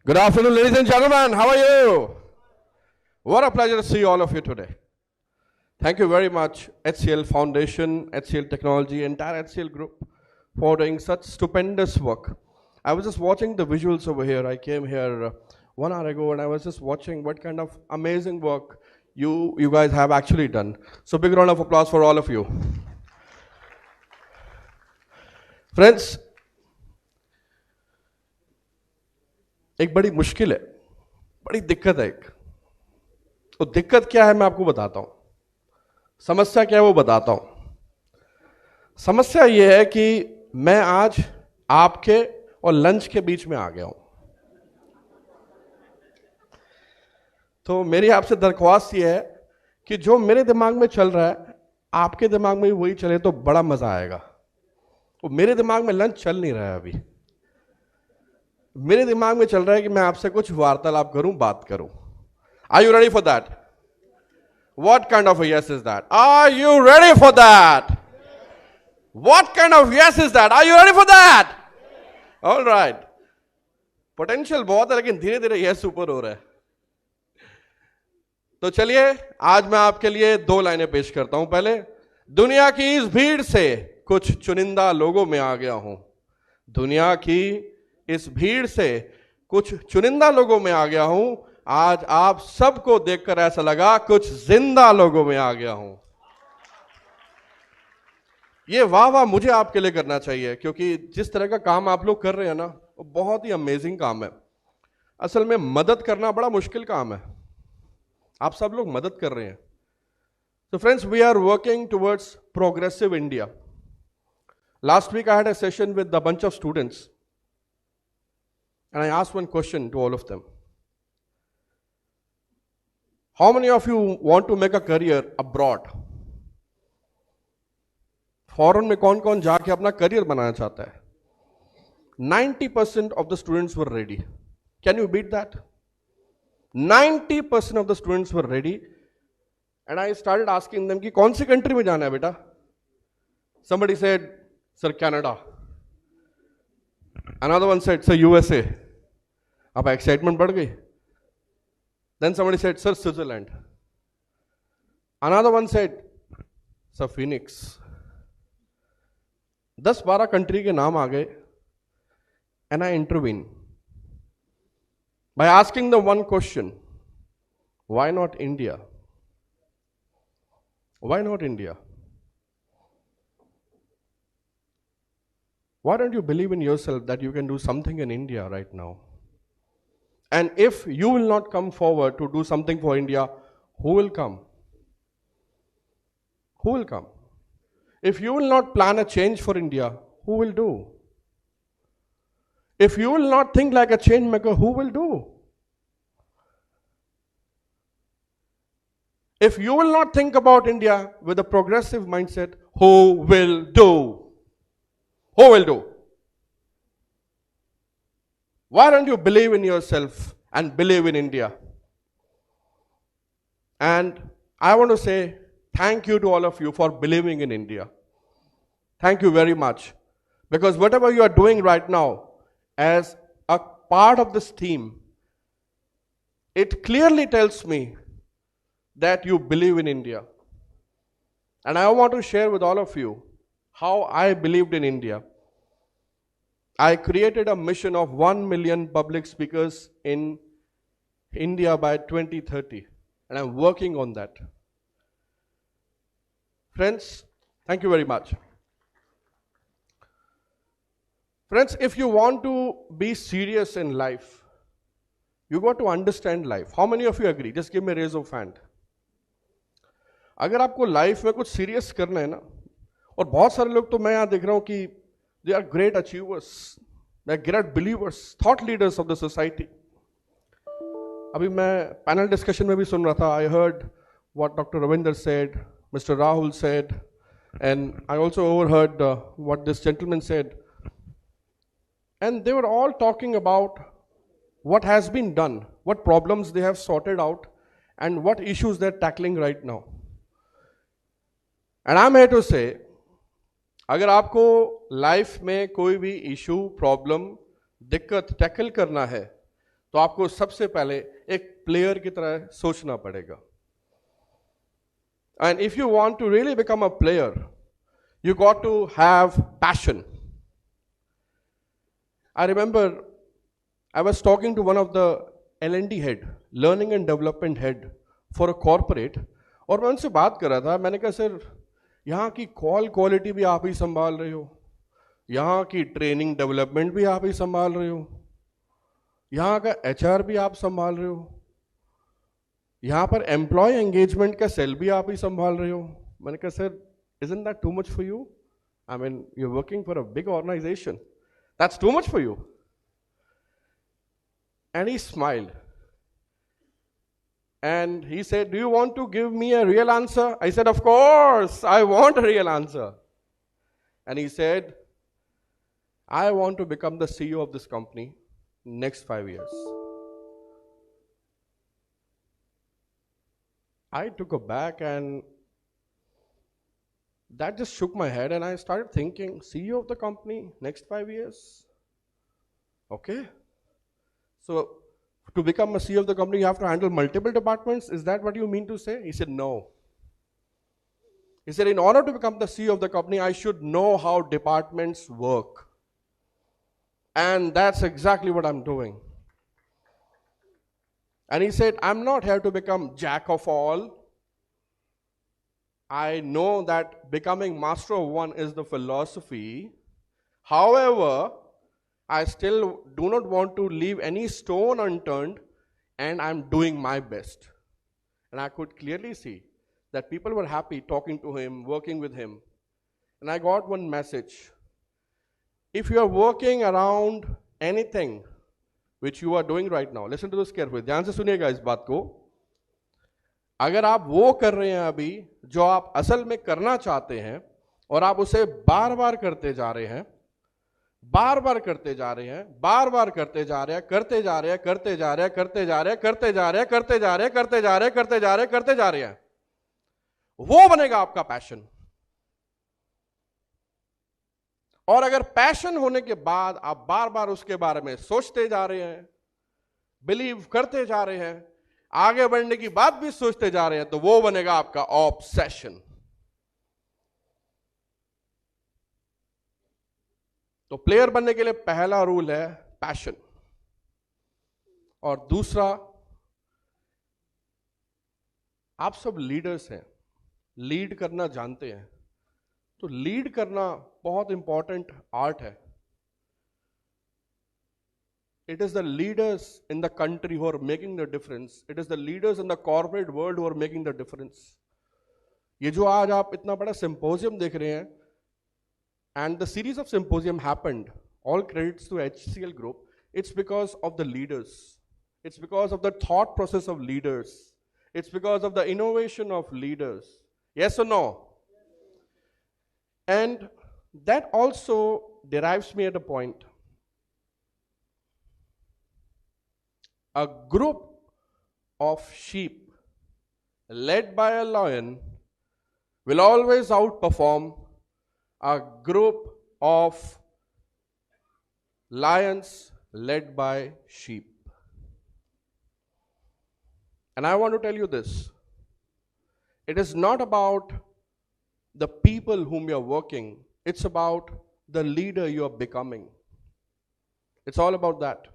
Good afternoon, ladies and gentlemen. How are you? What a pleasure to see all of you today. Thank you very much, HCL Foundation, HCL Technology, entire HCL Group, for doing such stupendous work. I was just watching the visuals over here. I came here 1 hour ago, and I was just watching what kind of amazing work you guys have actually done. So big round of applause for all of you. Friends, एक बड़ी मुश्किल है, बड़ी दिक्कत है एक। तो दिक्कत क्या है मैं आपको बताता हूं, समस्या क्या है वो बताता हूं। समस्या ये है कि मैं आज आपके और लंच के बीच में आ गया हूं। तो मेरी आपसे दरख्वास्त ये है कि जो मेरे दिमाग में चल रहा है आपके दिमाग में भी वही चले तो बड़ा मजा आएगा। वो मेरे दिमाग में लंच चल नहीं रहा है, अभी मेरे दिमाग में चल रहा है कि मैं आपसे कुछ वार्तालाप करूं, बात करूं। Are you ready for that? What kind of a yes is that? Are you ready for that? What kind of yes is that? Are you ready for that? All right. Potential बहुत है लेकिन धीरे धीरे yes ऊपर हो रहा है। तो चलिए आज मैं आपके लिए 2 लाइनें पेश करता हूं। पहले, दुनिया की इस भीड़ से कुछ चुनिंदा लोगों में आ गया हूं। दुनिया की इस भीड़ से कुछ चुनिंदा लोगों में आ गया हूं। आज आप सबको देखकर ऐसा लगा कुछ जिंदा लोगों में आ गया हूं। ये वाह वाह मुझे आपके लिए करना चाहिए, क्योंकि जिस तरह का काम आप लोग कर रहे हैं ना, वो बहुत ही अमेजिंग काम है। असल में मदद करना बड़ा मुश्किल काम है, आप सब लोग मदद कर रहे हैं। So friends, we are working towards progressive India. Last week I had a session with a bunch of students and I asked one question to all of them. How many of you want to make a career abroad? Foreign में कौन कौन जाके अपना career बनाना चाहता है? 90% of the students were ready. Can you beat that? 90% of the students were ready. And I started asking them कि कौन सी country में जाना है बेटा? Somebody said, sir, Canada. Another one said, sir, USA. अब एक्साइटमेंट बढ़ गई. Then somebody said, sir, Switzerland. Another one said, sir, Phoenix. 10-12 country के नाम आ गए. And I intervened by asking them one question: why not India? Why not India? Why don't you believe in yourself that you can do something in India right now? And if you will not come forward to do something for India, who will come? Who will come? If you will not plan a change for India, who will do? If you will not think like a change maker, who will do? If you will not think about India with a progressive mindset, who will do? Who will do? Why don't you believe in yourself and believe in India? And I want to say thank you to all of you for believing in India. Thank you very much. Because whatever you are doing right now as a part of this team, it clearly tells me that you believe in India. And I want to share with all of you how I believed in India. I created a mission of 1 million public speakers in India by 2030, and I'm working on that. Friends, thank you very much. Friends, if you want to be serious in life, you got to understand life. How many of you agree? Just give me a raise of hand. अगर आपको life में कुछ serious करना है ना, और बहुत सारे लोग तो मैं यहाँ देख रहा हूँ कि they are great achievers, they are great believers, thought leaders of the society. अभी मैं पैनल डिस्कशन में भी सुन रहा था. I heard what Dr. Ravinder said, Mr. Rahul said, and I also overheard what this gentleman said. And they were all talking about what has been done, what problems they have sorted out, and what issues they're tackling right now. And I'm here to say, अगर आपको life में कोई भी issue, problem, दिक्कत tackle करना है तो आपको सबसे पहले एक प्लेयर की तरह सोचना पड़ेगा. And if you want to really become a player, you got to have passion. I remember I was talking to one of the L&D head, learning and development head for a corporate, और मैं उनसे बात कर रहा था. मैंने कहा sir, यहाँ की कॉल क्वालिटी भी आप ही संभाल रहे हो, यहाँ की ट्रेनिंग डेवलपमेंट भी आप ही संभाल रहे हो, यहाँ का HR भी आप संभाल रहे हो, यहाँ पर एम्प्लॉय एंगेजमेंट का सेल भी आप ही संभाल रहे हो. मैंने कहा sir, isn't that too much for you? I mean, you're working for a big organization. That's too much for you. And he smiled. And he said, do you want to give me a real answer? I said, of course, I want a real answer. And he said, I want to become the CEO of this company next 5 years. I took a back and that just shook my head, and I started thinking, CEO of the company next 5 years? Okay. So to become a CEO of the company, you have to handle multiple departments. Is that what you mean to say? He said, no. He said, in order to become the CEO of the company, I should know how departments work. And that's exactly what I'm doing. And he said, I'm not here to become jack of all. I know that becoming master of one is the philosophy. However, I still do not want to leave any stone unturned, and I'm doing my best. And I could clearly see that people were happy talking to him, working with him. And I got one message. If you are working around anything which you are doing right now, listen to this carefully. ध्यान से सुनिएगा इस बात को. अगर आप वो कर रहे हैं अभी जो आप असल में करना चाहते हैं, और आप उसे बार बार करते जा रहे हैं, बार बार करते जा रहे हैं, बार बार करते जा रहे हैं, करते जा रहे हैं, करते जा रहे हैं, करते जा रहे हैं, करते जा रहे हैं, करते जा रहे हैं, करते जा रहे हैं, करते जा रहे हैं, करते जा रहे हैं, वो बनेगा आपका पैशन. और अगर पैशन होने के बाद आप बार बार उसके बारे में सोचते जा रहे हैं, बिलीव करते जा रहे हैं, आगे बढ़ने की बात भी सोचते जा रहे हैं, तो वो बनेगा आपका ऑब्सेशन. तो प्लेयर बनने के लिए पहला रूल है पैशन. और दूसरा, आप सब लीडर्स हैं, लीड करना जानते हैं. तो लीड करना बहुत इंपॉर्टेंट आर्ट है. It is the leaders in the country who are making the difference. It is the leaders in the corporate world who are making the difference. ये जो आज आप इतना बड़ा symposium देख रहे हैं, and the series of symposium happened, all credits to HCL Group, it's because of the leaders. It's because of the thought process of leaders. It's because of the innovation of leaders. Yes or no? And that also derives me at a point. A group of sheep led by a lion will always outperform a group of lions led by sheep. And I want to tell you this. It is not about the people whom you are working. It's about the leader you are becoming. It's all about that.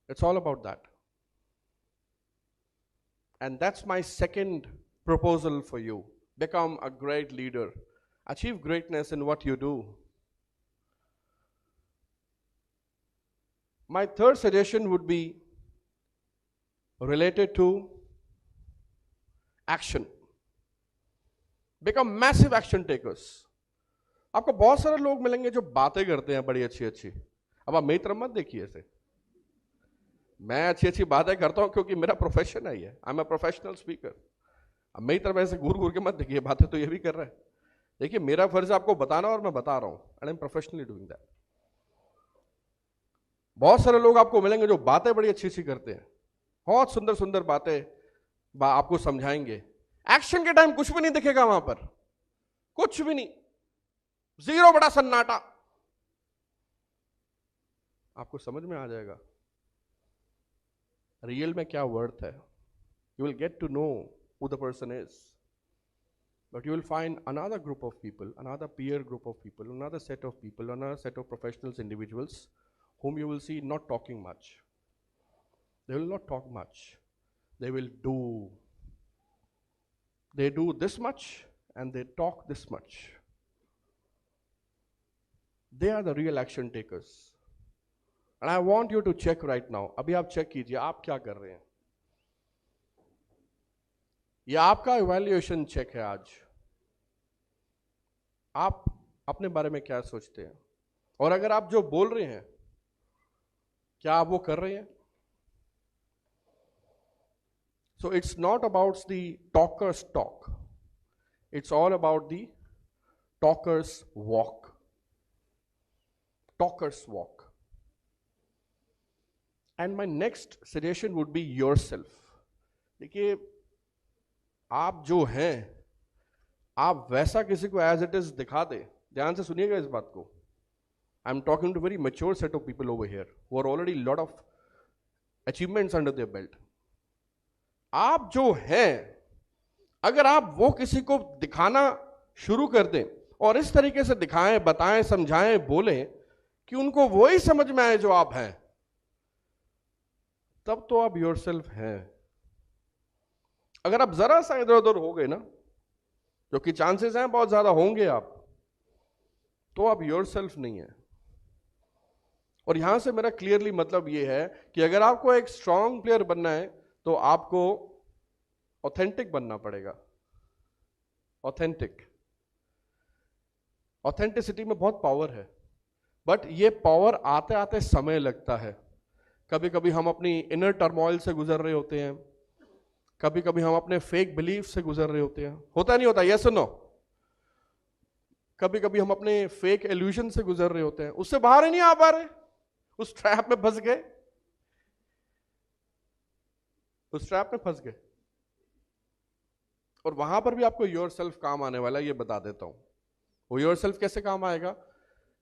It's all about that. And that's my second proposal for you. Become a great leader. Achieve greatness in what you do. My third suggestion would be related to action. Become massive action takers. आपको बहुत सारे लोग मिलेंगे जो बातें करते हैं बड़ी अच्छी अच्छी. अब आप मेरी तरफ मत देखिए ऐसे. मैं अच्छी अच्छी बातें करता हूं क्योंकि मेरा प्रोफेशन है ये. I am a professional speaker. अब मेरी तरफ ऐसे घूर घूर के मत देखिए, बातें तो ये भी कर रहा है. देखिए, मेरा फर्ज आपको बताना और मैं बता रहा हूं. And I am professionally doing that. बहुत सारे लोग आपको मिलेंगे जो बातें बड़ी अच्छी अच्छी करते हैं, बहुत सुंदर सुंदर बातें आपको समझाएंगे. एक्शन के टाइम कुछ भी नहीं दिखेगा वहां पर, कुछ भी नहीं, जीरो बड़ा सन्नाटा. आपको समझ में आ जाएगा रियल में क्या वर्थ है. You will get to know who the person is. But you will find another group of people, another peer group of people, another set of people, another set of professionals, individuals, whom you will see not talking much. They will not talk much. They will do. They do this much and they talk this much. They are the real action takers. And I want you to check right now. अभी आप check कीजिए आप क्या कर रहे हैं. ये आपका इवैल्यूएशन चेक है आज. आप अपने बारे में क्या सोचते हैं और अगर आप जो बोल रहे हैं क्या आप वो कर रहे हैं. So it's not about the talker's talk. It's all about the talker's walk. Talker's walk. And my next suggestion would be yourself. देखिए आप जो हैं आप वैसा किसी को एज इट इज दिखा दे. ध्यान से सुनिएगा इस बात को. I am talking to very mature set of people over here who are already lot of achievements under their belt. आप जो हैं अगर आप वो किसी को दिखाना शुरू कर दें और इस तरीके से दिखाएं, बताएं, समझाएं, बोलें कि उनको वो ही समझ में आए जो आप हैं, तब तो आप योरसेल्फ हैं. अगर आप जरा सा इधर उधर हो गए ना, जो कि चांसेस हैं बहुत ज्यादा होंगे आप, तो आप योरसेल्फ नहीं है. और यहां से मेरा क्लियरली मतलब यह है कि अगर आपको एक स्ट्रांग प्लेयर बनना है तो आपको ऑथेंटिक बनना पड़ेगा. ऑथेंटिक. ऑथेंटिसिटी में बहुत पावर है, बट ये पावर आते आते समय लगता है. कभी कभी हम अपनी इनर टर्मोइल से गुजर रहे होते हैं, कभी कभी हम अपने फेक बिलीफ से गुजर रहे होते हैं. होता नहीं होता? यस और नो? कभी कभी हम अपने फेक इल्यूजन से गुजर रहे होते हैं, उससे बाहर ही नहीं आ पा रहे, उस ट्रैप में फंस गए. उस ट्रैप में फंस गए. और वहां पर भी आपको योरसेल्फ काम आने वाला है, ये बता देता हूं. वो योरसेल्फ कैसे काम आएगा?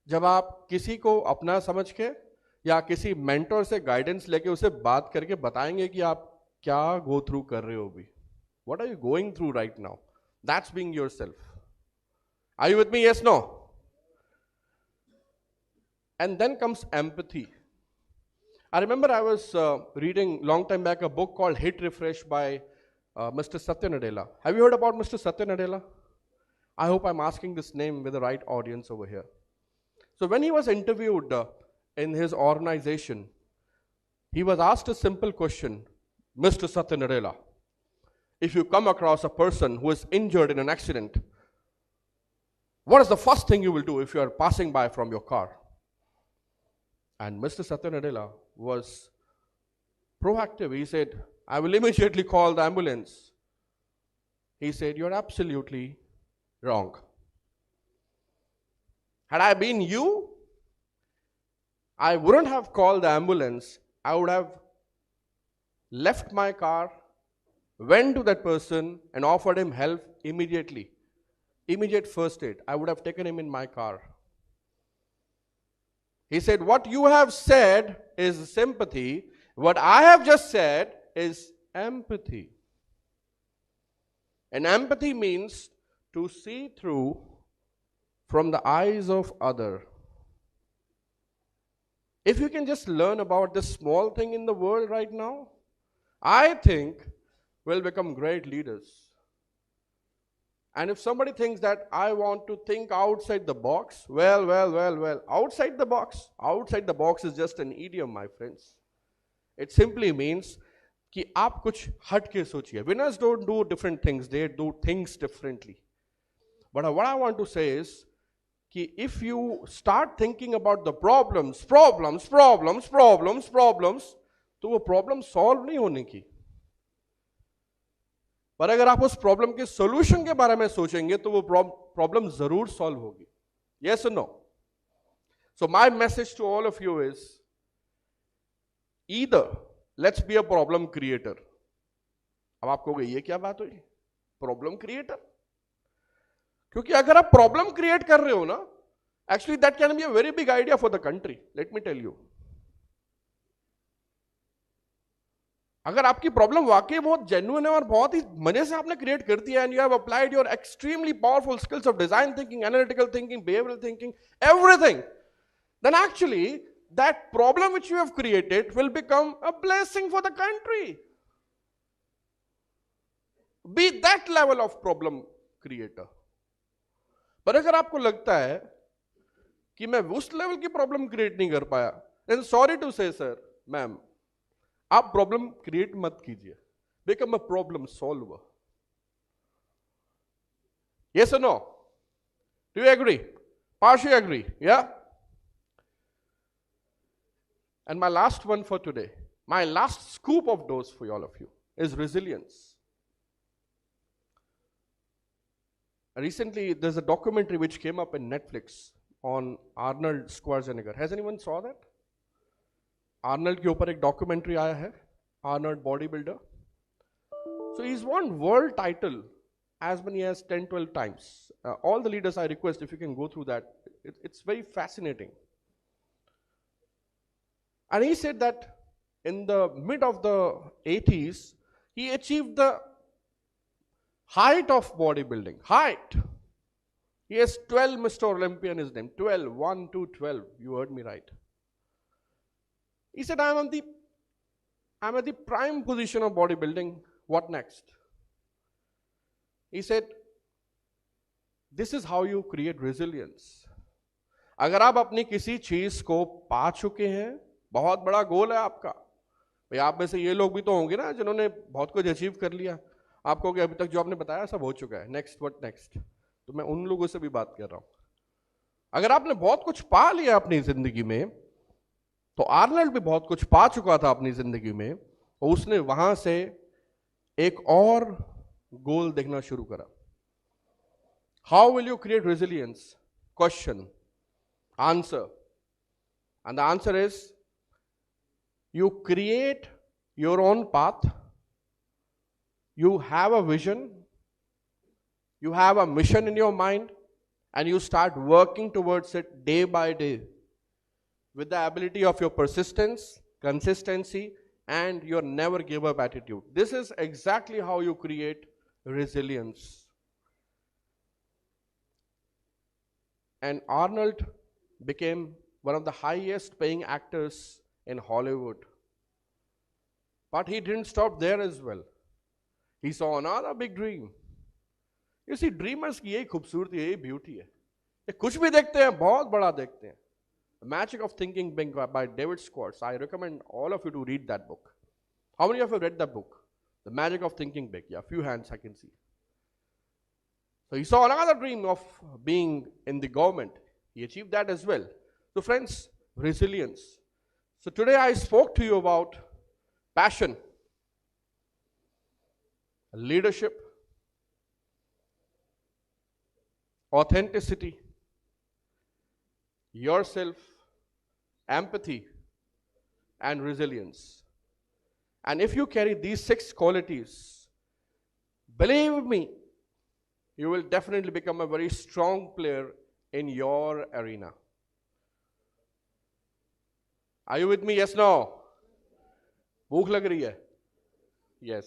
जब आप किसी को अपना समझ के या किसी मेंटर से गाइडेंस लेके उसे बात करके बताएंगे कि आप क्या गो थ्रू कर रहे हो अभी. What are you going through right now? That's being yourself. Are you with me? Yes, no? And then comes empathy. I remember I was reading long time back a book called Hit Refresh by Mr. Satya Nadella. Have you heard about Mr. Satya Nadella? I hope I'm asking this name with the right audience over here. So when he was interviewed in his organization, he was asked a simple question. Mr. Satya Nadella, if you come across a person who is injured in an accident, what is the first thing you will do if you are passing by from your car? And Mr. Satya Nadella was proactive. He said, I will immediately call the ambulance. He said, you're absolutely wrong. Had I been you, I wouldn't have called the ambulance. I would have left my car, went to that person and offered him help immediately. Immediate first aid. I would have taken him in my car. He said, what you have said is sympathy. What I have just said is empathy. And empathy means to see through from the eyes of other. If you can just learn about this small thing in the world right now, I think we'll become great leaders. And if somebody thinks that I want to think outside the box, well, outside the box is just an idiom, my friends. It simply means कि आप कुछ हट के सोचिए. Winners don't do different things, they do things differently. But what I want to say is कि if you start thinking about the problems, तो वो problem solve नहीं होने की. पर अगर आप उस प्रॉब्लम के सॉल्यूशन के बारे में सोचेंगे तो वो प्रॉब्लम जरूर सॉल्व होगी. यस और नो? So my message to all of you is either let's be a problem creator. अब आप कहोगे ये क्या बात हुई, प्रॉब्लम क्रिएटर? क्योंकि अगर आप प्रॉब्लम क्रिएट कर रहे हो ना, actually that can be a very big idea for the country. Let me tell you. अगर आपकी प्रॉब्लम वाकई बहुत जेन्युइन है और बहुत ही मजे से आपने क्रिएट कर दिया and you have applied your extremely powerful skills of design thinking, analytical thinking, behavioural thinking, everything, then actually that problem which you have created will become a blessing for the country. Be that level of problem creator. पर अगर आपको लगता है कि मैं उस level की problem create नहीं कर पाया, then sorry to say sir, ma'am, आप प्रॉब्लम क्रिएट मत कीजिए. Become a problem solver. Yes or no? Do you agree? Partially agree, yeah? And my last one for today, my last scoop of dose for all of you is resilience. Recently, there's a documentary which came up in Netflix on Arnold Schwarzenegger. Has anyone saw that? Arnold के ऊपर एक documentary आया है, Arnold bodybuilder. So he's won world title as many as 10-12 times. All the leaders, I request if you can go through that. It's very fascinating. And he said that in the mid of the 80s, he achieved the height of bodybuilding. Height. He has 12 Mr. Olympia in his name. 12, 1, 2, 12. You heard me right. He said, I'm at the prime position of bodybuilding. What next? He said, this is how you create resilience. अगर आप अपनी किसी चीज को पा चुके हैं, बहुत बड़ा गोल है आपका, भाई आप में से ये लोग भी तो होंगे ना जिन्होंने बहुत कुछ अचीव कर लिया. आप कहोगे अभी तक जो आपने बताया सब हो चुका है, नेक्स्ट व्हाट नेक्स्ट. तो मैं उन लोगों से भी बात कर रहा हूं. अगर आपने बहुत कुछ पा लिया अपनी जिंदगी में, तो आर्नल्ड भी बहुत कुछ पा चुका था अपनी जिंदगी में, और उसने वहां से एक और गोल देखना शुरू करा. How will you create resilience? Question, answer. And the answer is you create your own path, you have a vision, you have a mission in your mind, and you start working towards it day by day with the ability of your persistence, consistency, and your never give up attitude. This is exactly how you create resilience. And Arnold became one of the highest paying actors in Hollywood. But he didn't stop there as well. He saw another big dream. You see, dreamers की यही खूबसूरती है, यही beauty है. ये कुछ भी देखते हैं, बहुत बड़ा देखते हैं. The Magic of Thinking Big by David Schwartz. I recommend all of you to read that book. How many of you have read that book? The Magic of Thinking Big. Yeah, few hands I can see. So he saw another dream of being in the government. He achieved that as well. So friends, resilience. So today I spoke to you about passion, leadership, authenticity, yourself, empathy, and resilience. And if you carry these 6 qualities, believe me, you will definitely become a very strong player in your arena. Are you with me? Yes, no? भूख लग रही है? Yes.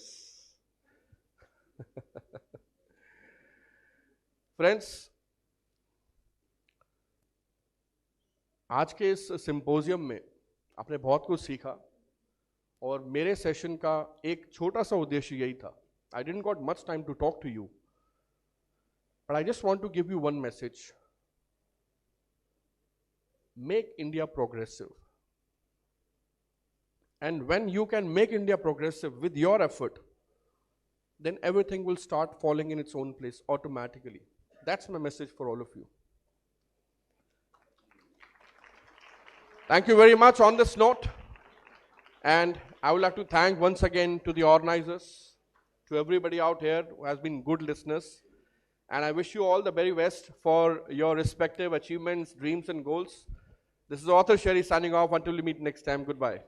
Friends, आज के इस symposium में आपने बहुत कुछ सीखा, और मेरे सेशन का एक छोटा सा उद्देश्य यही था. I didn't got much time to talk to you, but I just want to give you one message. Make India progressive. And when you can make India progressive with your effort, then everything will start falling in its own place automatically. That's my message for all of you. Thank you very much on this note. And I would like to thank once again to the organizers, to everybody out here who has been good listeners. And I wish you all the very best for your respective achievements, dreams, and goals. This is author Sherry signing off. Until we meet next time, goodbye.